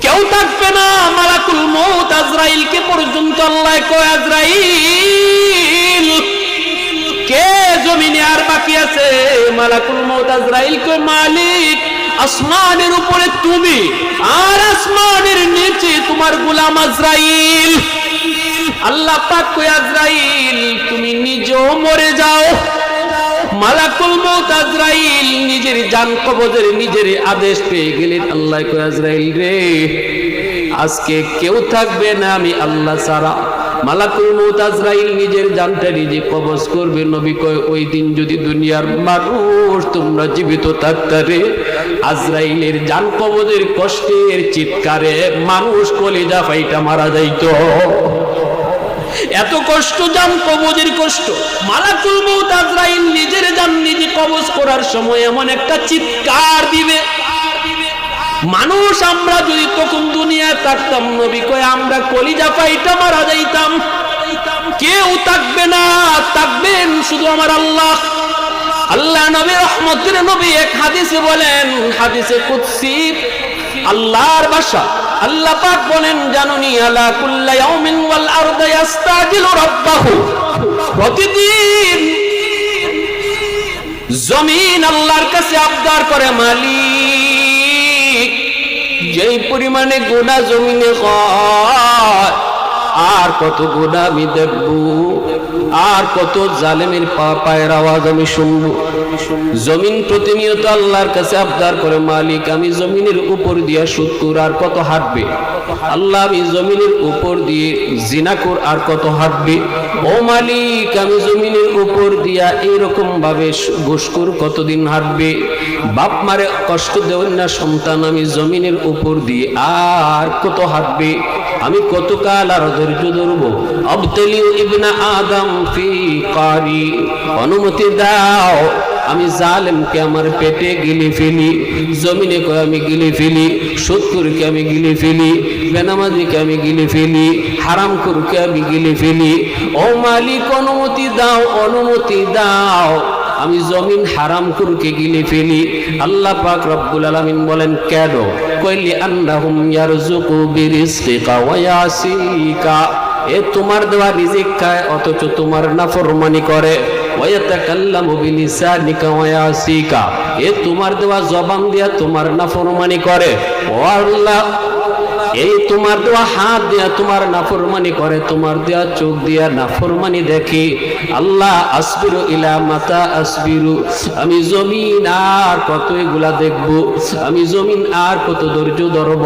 কেউ থাকবে না। মালাকুল মউত আজরাইলকে পর্যন্ত আল্লাহ কয়, আজরাইল কে জমিনে আর বাকি আছে? মালাকুল মউত আজরাইল কয়, মালিক আসমানের উপরে তুমি, আর আসমানের নিচে তোমার গোলাম আজরাইল। আল্লাহ পাক কয়, আজরাইল তুমি নিজেও মরে যাও। মালাকুল মউত আজরাইল নিজের জান কবজের নিজের আদেশ পেয়ে গেলেন। আল্লাহ কয়, আজরাইল রে, আজকে কেউ থাকবে না আমি আল্লাহ ছাড়া। মালাকুল মউত আজরাইল নিজের জানটা নিজে কবজ করবে। নবী কয়, ওই দিন যদি দুনিয়ার মানুষ তোমরা জীবিত থাকতারে, আজরাইলের জান কবজের কষ্টের চিৎকারে মানুষ কলিজা ফাইটা মারা যাইতো। এত কষ্ট, জান কবজের কষ্ট। মালাকুল মউত আজরাইল নিজের জান নিজে কবজ করার সময় এমন একটা চিৎকার দিবে, মানুষ আমরা যদি তখন দুনিয়ায় থাকতাম, নবী কয় আমরা কলিজা ফাইটা মারা যাইতাম। কেউ থাকবে না, থাকবেন শুধু আমার আল্লাহ। আল্লাহ নবী রহমতের নবী এক হাদিসে বলেন, হাদিসে কুদসি, আল্লাহর ভাষা, আল্লাহ পাক বলেন, জানুনি আলা কুল্লি ইয়াউমিন ওয়াল আরদু ইস্তাজিলু রাব্বাহু। প্রতিদিন জমিন আল্লাহর কাছে আবদার করে, মালিক যেই পরিমাণে গুনাহ জমিনে হয়, আর কত গুনাহ আমি দেখব, আর কত জালেমের পায়ের আওয়াজ আমি শুনবো। জমিন প্রতিনিয়ত আল্লাহর কাছে আবদার করে, মালিক আমি জমিনের উপর দিয়া সুদখোর আর কত হাঁটবে? আল্লাহ আমি জমিনের উপর দিয়ে জিনাখোর আর কত হাঁটবে? ও মালিক আমি জমিনের উপর দিয়া এইরকম ভাবে ঘুষখোর কতদিন হাঁটবে? বাপ মারে কষ্ট দেবেন না সন্তান, আমি জমিনের উপর দিয়ে আর কত হাঁটবে? আমি কতকাল আর ধৈর্য ধরবো? আবতালিউ ইবনা আদম ফি কারি, অনুমতি দাও আমি জালেমকে আমার পেটে গিলে ফেলি। জমিনে কয় আমি গিলে ফেলি, সুদখোরকে আমি গিলে ফেলি, বেনামাজিকে আমি গিলে ফেলি, হারামখোরকে আমি গিলে ফেলি। ও মালিক অনুমতি দাও, অনুমতি দাও আমি জমিন হারামখোরকে গিলে ফেলি। আল্লাহ পাক রব্বুল আলামিন বলেন, কেন? কইলি আন্নাহুম ইয়ারযুকু বিরিজকিকা ওয়া ইয়াসিকা, এ তোমার দেওয়া রিজিক খায় অথচ তোমার নাফরমানি করে। ওয়া ইয়াতাকাল্লামু বিলিসানিকা ওয়া ইয়াসিকা, এ তোমার দেওয়া জবান দিয়া তোমার নাফরমানি করে। ও আল্লাহ, এই তোমার দেওয়া হাত দিয়া তোমার নাফরমানি করে, তোমার দেওয়া চোখ দিয়া নাফরমানি দেখে। আল্লাহ আসবিরু ইলা মাতা আসবিরু, আমি জমিন আর কত এগুলা দেখবো, আমি জমিন আর কত ধৈর্য ধরব।